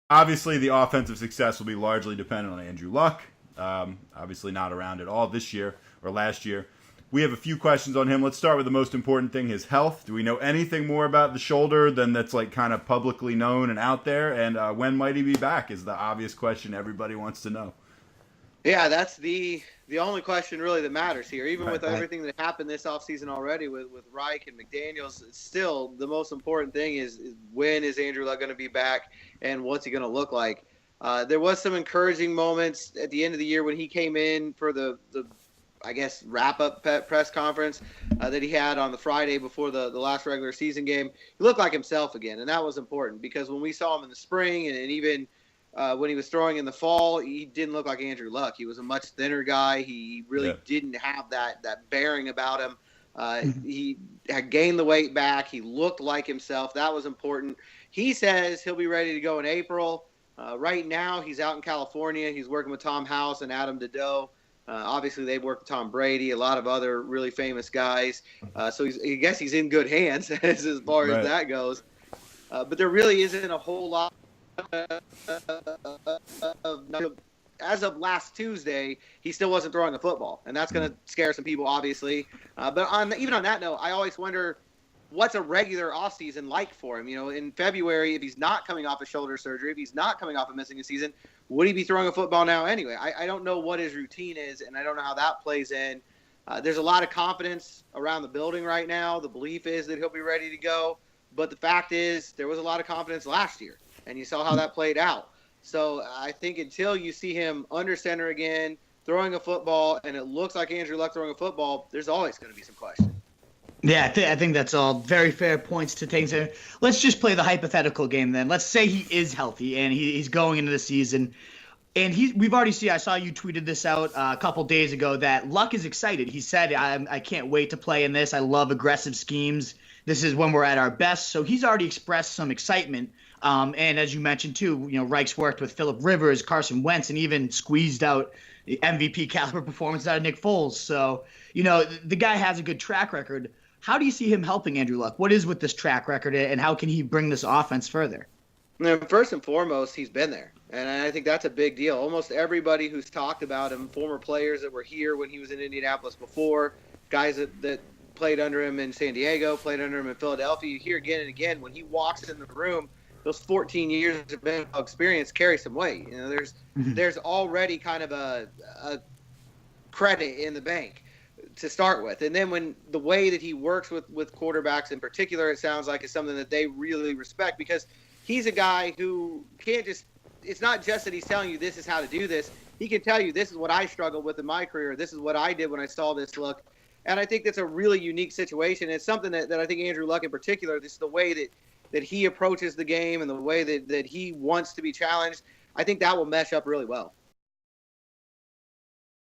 Obviously, the offensive success will be largely dependent on Andrew Luck. Obviously, not around at all this year or last year. We have a few questions on him. Let's start with the most important thing, his health. Do we know anything more about the shoulder than that's like kind of publicly known and out there? And when might he be back is the obvious question everybody wants to know. Yeah, that's the only question really that matters here. Even with Right. everything that happened this offseason already with Reich and McDaniels, still the most important thing is when is Andrew Luck going to be back and what's he going to look like? There was some encouraging moments at the end of the year when he came in for the I guess, wrap-up press conference that he had on the Friday before the last regular season game. He looked like himself again, and that was important because when we saw him in the spring and even when he was throwing in the fall, he didn't look like Andrew Luck. He was a much thinner guy. He really didn't have that bearing about him. He had gained the weight back. He looked like himself. That was important. He says he'll be ready to go in April. Right now, he's out in California. He's working with Tom House and Adam Dedeaux. Obviously, they've worked with Tom Brady, a lot of other really famous guys. So I guess he's in good hands as far as that goes. But there really isn't a whole lot as of last Tuesday, he still wasn't throwing the football, and that's going to scare some people, obviously. But even on that note, I always wonder what's a regular offseason like for him. You know, in February, if he's not coming off a shoulder surgery, if he's not coming off of missing a season, would he be throwing a football now anyway? I don't know what his routine is, and I don't know how that plays in. There's a lot of confidence around the building right now. The belief is that he'll be ready to go. But the fact is there was a lot of confidence last year, and you saw how that played out. So I think until you see him under center again, throwing a football, and it looks like Andrew Luck throwing a football, there's always going to be some questions. Yeah, I think that's all very fair points to take. Let's just play the hypothetical game then. Let's say he is healthy and he's going into the season. And we've already seen, I saw you tweeted this out a couple days ago, that Luck is excited. He said, I can't wait to play in this. I love aggressive schemes. This is when we're at our best. So he's already expressed some excitement. And as you mentioned, too, Reich's worked with Phillip Rivers, Carson Wentz, and even squeezed out the MVP caliber performance out of Nick Foles. So, the guy has a good track record. How do you see him helping Andrew Luck? What is with this track record, and how can he bring this offense further? First and foremost, he's been there. And I think that's a big deal. Almost everybody who's talked about him, former players that were here when he was in Indianapolis before, guys that played under him in San Diego, played under him in Philadelphia, you hear again and again, when he walks in the room, those 14 years of NFL experience carry some weight. There's already kind of a credit in the bank to start with. And then when the way that he works with quarterbacks in particular, it sounds like is something that they really respect, because he's a guy who can't just, it's not just that he's telling you this is how to do this. He can tell you this is what I struggled with in my career. This is what I did when I saw this look. And I think that's a really unique situation. It's something that I think Andrew Luck in particular, this is the way that he approaches the game and the way that he wants to be challenged. I think that will mesh up really well.